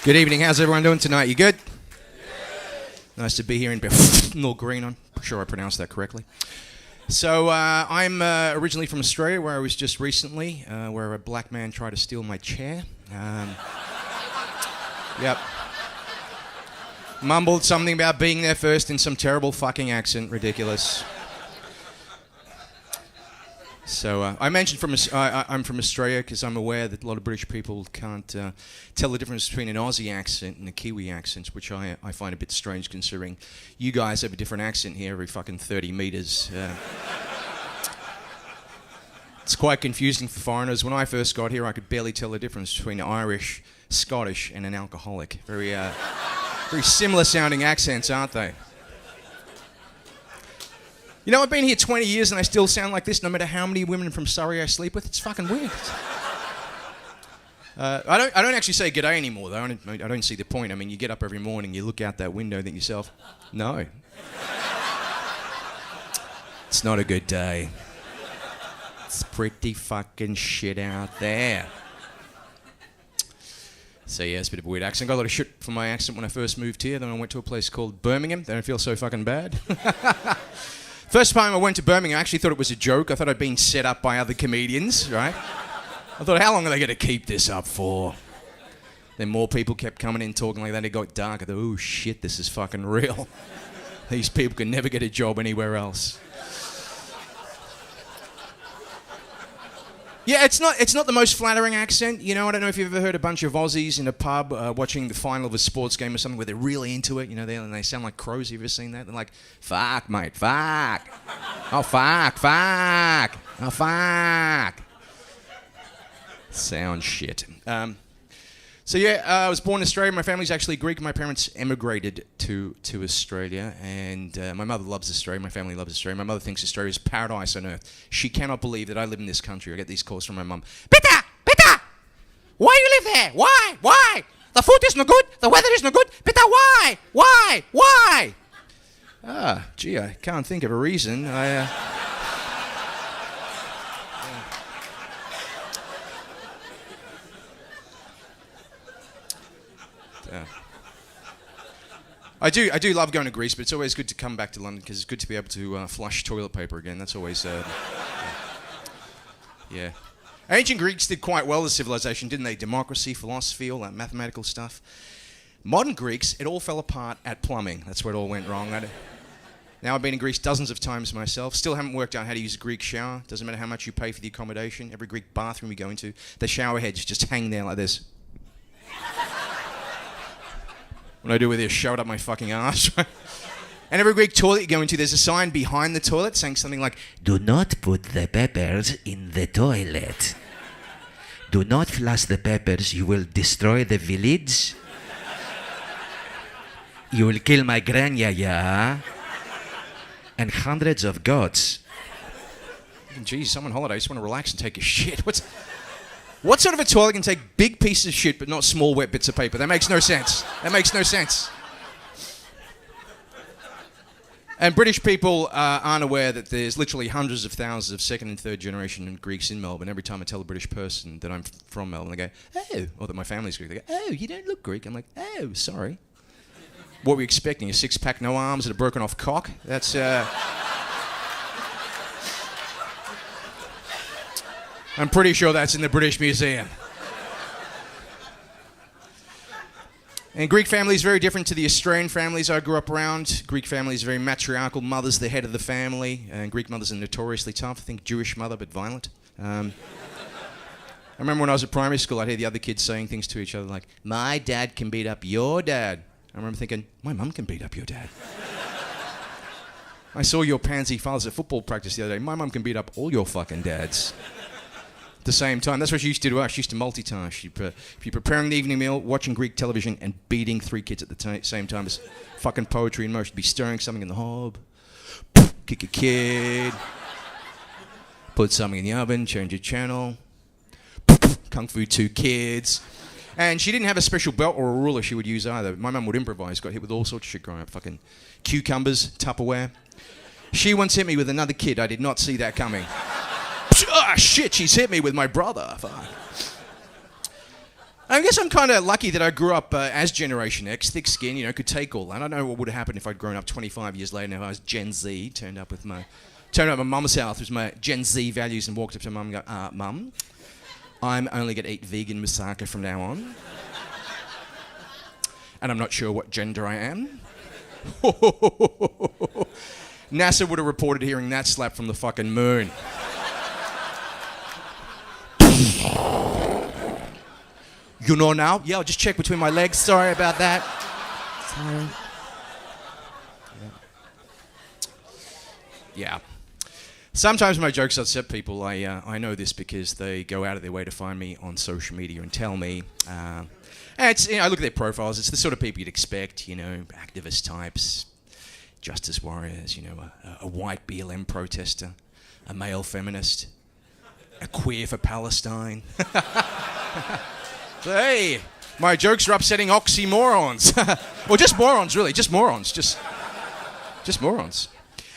Good evening. How's everyone doing tonight? You good? Nice to be here in North Green. I'm sure I pronounced that correctly. So I'm originally from Australia, where I was just recently, where a black man tried to steal my chair. Yep. Mumbled something about being there first in some terrible fucking accent. Ridiculous. So I mentioned I'm from Australia because I'm aware that a lot of British people can't tell the difference between an Aussie accent and a Kiwi accent, which I find a bit strange considering you guys have a different accent here every fucking 30 metres. It's quite confusing for foreigners. When I first got here, I could barely tell the difference between Irish, Scottish and an alcoholic. Very similar sounding accents, aren't they? You know, I've been here 20 years and I still sound like this no matter how many women from Surrey I sleep with. It's fucking weird. I don't actually say g'day anymore, though. I don't see the point. I mean, you get up every morning, you look out that window and think to yourself, no. It's not a good day. It's pretty fucking shit out there. So yeah, it's a bit of a weird accent. Got a lot of shit for my accent when I first moved here. Then I went to a place called Birmingham. They don't feel so fucking bad. First time I went to Birmingham, I actually thought it was a joke. I thought I'd been set up by other comedians, right? I thought, how long are they going to keep this up for? Then more people kept coming in talking like that. It got dark. I thought, oh shit, this is fucking real. These people can never get a job anywhere else. Yeah, it's not the most flattering accent. You know, I don't know if you've ever heard a bunch of Aussies in a pub watching the final of a sports game or something where they're really into it. You know, they sound like crows. Have you ever seen that? They're like, fuck, mate, fuck. Oh, fuck, fuck. Oh, fuck. Sound shit. So yeah, I was born in Australia. My family's actually Greek. My parents emigrated to Australia, and my mother loves Australia. My family loves Australia. My mother thinks Australia is paradise on earth. She cannot believe that I live in this country. I get these calls from my mum. Peter! Why you live there? Why? The food is no good. The weather is no good. Peter, why? Gee, I can't think of a reason. I do love going to Greece, but it's always good to come back to London because it's good to be able to flush toilet paper again. That's always, yeah. Ancient Greeks did quite well as civilization, didn't they? Democracy, philosophy, all that mathematical stuff. Modern Greeks, it all fell apart at plumbing. That's where it all went wrong. Now I've been in Greece dozens of times myself. Still haven't worked out how to use a Greek shower. Doesn't matter how much you pay for the accommodation. Every Greek bathroom you go into, the shower heads just hang there like this. What I do with this, shove it up my fucking ass. And every Greek toilet you go into, there's a sign behind the toilet saying something like, "Do not put the peppers in the toilet. Do not flush the peppers, you will destroy the village. You will kill my grandyaya and hundreds of goats." Jeez, I'm on holiday, I just want to relax and take a shit. What sort of a toilet can take big pieces of shit but not small wet bits of paper? That makes no sense. And British people aren't aware that there's literally hundreds of thousands of second and third generation Greeks in Melbourne. Every time I tell a British person that I'm from Melbourne, they go, "Oh," or that my family's Greek, they go, "Oh, you don't look Greek." I'm like, "Oh, sorry." What were you expecting? A six-pack, no arms, and a broken-off cock? That's, I'm pretty sure that's in the British Museum. And Greek family is very different to the Australian families I grew up around. Greek family is very matriarchal. Mother's the head of the family. And Greek mothers are notoriously tough. I think Jewish mother, but violent. I remember when I was at primary school, I'd hear the other kids saying things to each other like, "My dad can beat up your dad." I remember thinking, my mum can beat up your dad. I saw your pansy fathers at football practice the other day. My mum can beat up all your fucking dads. The same time. That's what she used to do to us. She used to multitask. She'd be preparing the evening meal, watching Greek television, and beating three kids at the same time. It's fucking poetry in motion. She'd be stirring something in the hob, kick a kid, put something in the oven, change a channel, kung fu two kids. And she didn't have a special belt or a ruler she would use either. My mum would improvise. Got hit with all sorts of shit growing up. Fucking cucumbers, Tupperware. She once hit me with another kid. I did not see that coming. Ah, shit, she's hit me with my brother. Fuck. I guess I'm kind of lucky that I grew up as Generation X, thick skin, could take all that. I don't know what would have happened if I'd grown up 25 years later and if I was Gen Z, turned up at my mum's house with my Gen Z values and walked up to mum and go, Mum, I'm only going to eat vegan moussaka from now on. And I'm not sure what gender I am. NASA would have reported hearing that slap from the fucking moon. You know now? Yeah, I'll just check between my legs. Sorry about that. Sorry. Yeah. Sometimes my jokes upset people. I know this because they go out of their way to find me on social media and tell me. And it's, I look at their profiles. It's the sort of people you'd expect, activist types, justice warriors, a white BLM protester, a male feminist, a queer for Palestine. So, hey, my jokes are upsetting oxymorons. Well, just morons, really. Just morons. Just morons.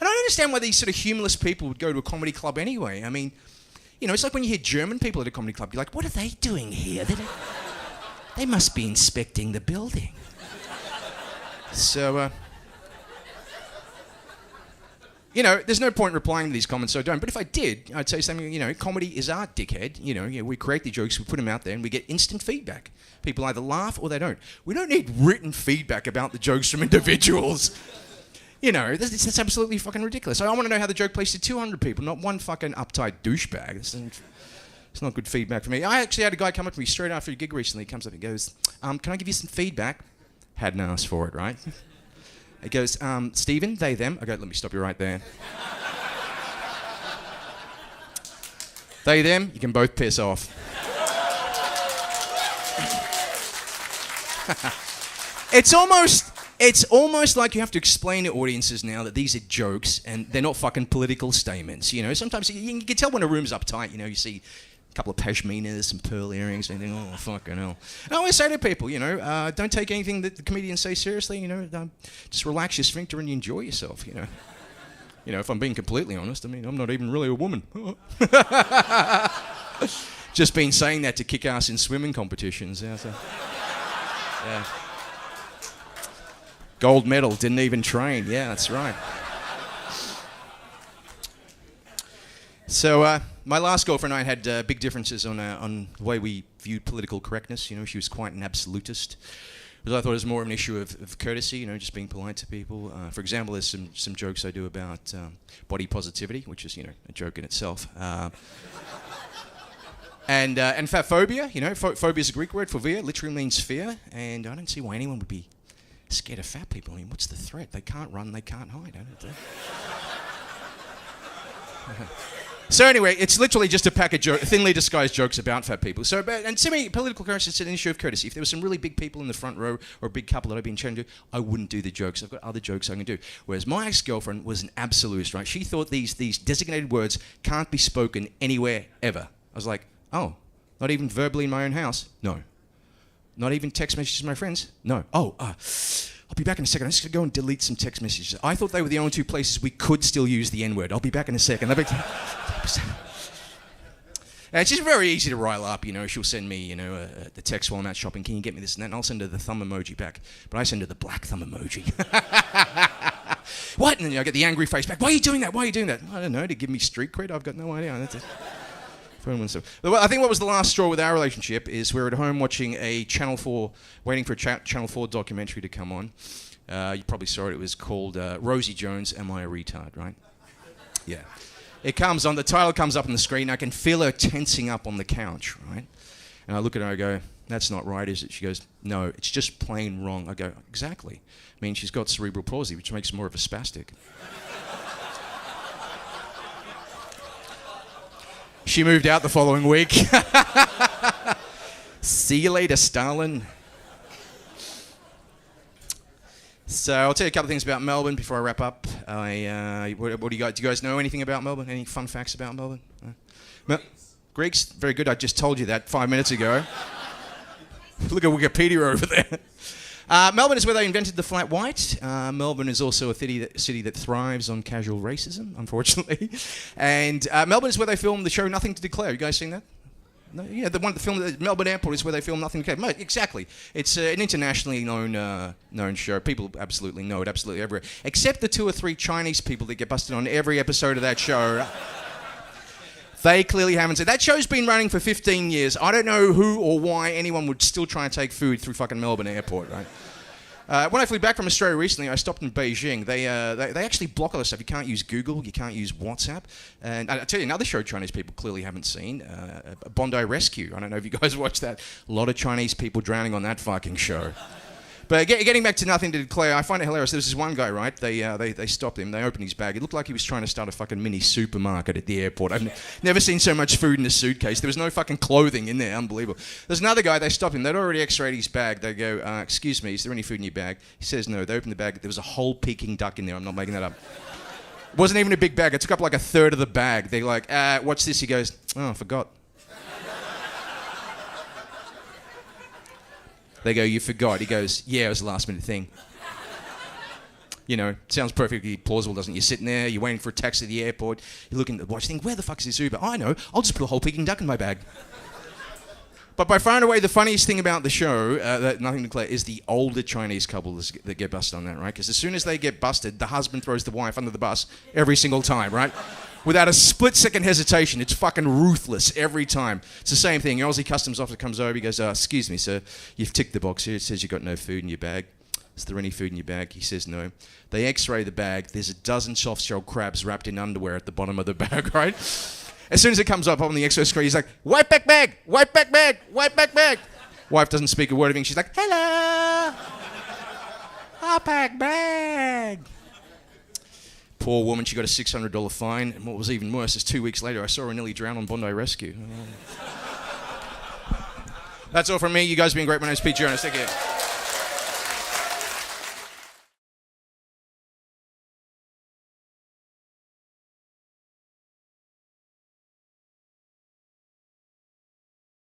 And I don't understand why these sort of humorless people would go to a comedy club anyway. I mean, it's like when you hear German people at a comedy club, you're like, what are they doing here? They must be inspecting the building. So, there's no point replying to these comments, so don't. But if I did, I'd say something, comedy is art, dickhead. We create the jokes, we put them out there, and we get instant feedback. People either laugh or they don't. We don't need written feedback about the jokes from individuals. That's absolutely fucking ridiculous. I want to know how the joke plays to 200 people, not one fucking uptight douchebag. It's not good feedback for me. I actually had a guy come up to me straight after a gig recently. He comes up and goes, can I give you some feedback? Hadn't asked for it, right? He goes, Stephen, they, them. I go, let me stop you right there. They, them, you can both piss off. It's almost like you have to explain to audiences now that these are jokes and they're not fucking political statements. Sometimes you can tell when a room's uptight. You see a couple of pashminas, some pearl earrings, and you think, oh, fucking hell. And I always say to people, don't take anything that the comedians say seriously. Just relax your sphincter and you enjoy yourself. If I'm being completely honest, I'm not even really a woman. Just been saying that to kick ass in swimming competitions. Yeah. Gold medal, didn't even train. Yeah, that's right. So my last girlfriend and I had big differences on the way we viewed political correctness. She was quite an absolutist. Because I thought it was more of an issue of courtesy, just being polite to people. For example, there's some jokes I do about body positivity, which is, a joke in itself. And fat phobia, phobia is a Greek word for phobia, literally means fear. And I don't see why anyone would be scared of fat people. What's the threat? They can't run, they can't hide. So anyway, it's literally just a pack of thinly disguised jokes about fat people. And to me, political correctness is an issue of courtesy. If there were some really big people in the front row or a big couple that I've been chatting to, I wouldn't do the jokes. I've got other jokes I can do. Whereas my ex-girlfriend was an absolutist, right? She thought these designated words can't be spoken anywhere ever. I was like, oh, not even verbally in my own house? No. Not even text messages to my friends? No. Oh, I'll be back in a second. I'm just going to go and delete some text messages. I thought they were the only two places we could still use the N-word. I'll be back in a second. It's just very easy to rile up, She'll send me, the text while I'm out shopping. Can you get me this and that? And I'll send her the thumb emoji back. But I send her the black thumb emoji. What? And then I get the angry face back. Why are you doing that? Why are you doing that? I don't know. To give me street cred? I've got no idea. That's it. I think what was the last straw with our relationship is we were at home watching a Channel 4, waiting for a Channel 4 documentary to come on. You probably saw it. It was called Rosie Jones, Am I a Retard, right? Yeah. It comes on, the title comes up on the screen. I can feel her tensing up on the couch, right? And I look at her and I go, that's not right, is it? She goes, no, it's just plain wrong. I go, exactly. She's got cerebral palsy, which makes her more of a spastic. She moved out the following week. See you later, Stalin. So I'll tell you a couple of things about Melbourne before I wrap up. What do you guys know anything about Melbourne? Any fun facts about Melbourne? Greeks? Very good. I just told you that 5 minutes ago. Look at Wikipedia over there. Melbourne is where they invented the flat white. Melbourne is also a city that thrives on casual racism, unfortunately. And Melbourne is where they filmed the show Nothing to Declare. You guys seen that? No, yeah, the one that filmed at Melbourne Airport is where they film Nothing to Care. Mate, exactly. It's an internationally known show. People absolutely know it, absolutely everywhere. Except the 2 or 3 Chinese people that get busted on every episode of that show. They clearly haven't seen. That show's been running for 15 years. I don't know who or why anyone would still try and take food through fucking Melbourne Airport, right? When I flew back from Australia recently, I stopped in Beijing. They actually block all this stuff. You can't use Google. You can't use WhatsApp. And I tell you, another show Chinese people clearly haven't seen, Bondi Rescue. I don't know if you guys watched that. A lot of Chinese people drowning on that fucking show. But getting back to Nothing to Declare, I find it hilarious. There was this one guy, right? They stopped him. They opened his bag. It looked like he was trying to start a fucking mini supermarket at the airport. I've never seen so much food in a suitcase. There was no fucking clothing in there. Unbelievable. There's another guy. They stopped him. They'd already x-rayed his bag. They go, excuse me, is there any food in your bag? He says no. They opened the bag. There was a whole Peking duck in there. I'm not making that up. It wasn't even a big bag. It took up like a third of the bag. They're like, what's this? He goes, oh, I forgot. They go, you forgot. He goes, yeah, it was a last minute thing. You know, sounds perfectly plausible, doesn't it? You're sitting there, you're waiting for a taxi at the airport, you're looking at the watch, you think, where the fuck is this Uber? I know, I'll just put a whole Peking duck in my bag. But by far and away, the funniest thing about the show, that Nothing to Declare, is the older Chinese couple that get busted on that, right? Because as soon as they get busted, the husband throws the wife under the bus every single time, right? Without a split-second hesitation. It's fucking ruthless every time. It's the same thing. Your Aussie customs officer comes over, he goes, excuse me, sir, you've ticked the box here. It says you've got no food in your bag. Is there any food in your bag? He says no. They x-ray the bag. There's a dozen soft-shell crabs wrapped in underwear at the bottom of the bag, right? As soon as it comes up on the x-ray screen, he's like, wipe back bag, wipe back bag, wipe back bag. Wife doesn't speak a word of English. She's like, hello, I'll pack bag. Poor woman, she got a $600 fine. And what was even worse is 2 weeks later, I saw her nearly drown on Bondi Rescue. That's all from me. You guys have been great. My name's Pete Gionis. Take care.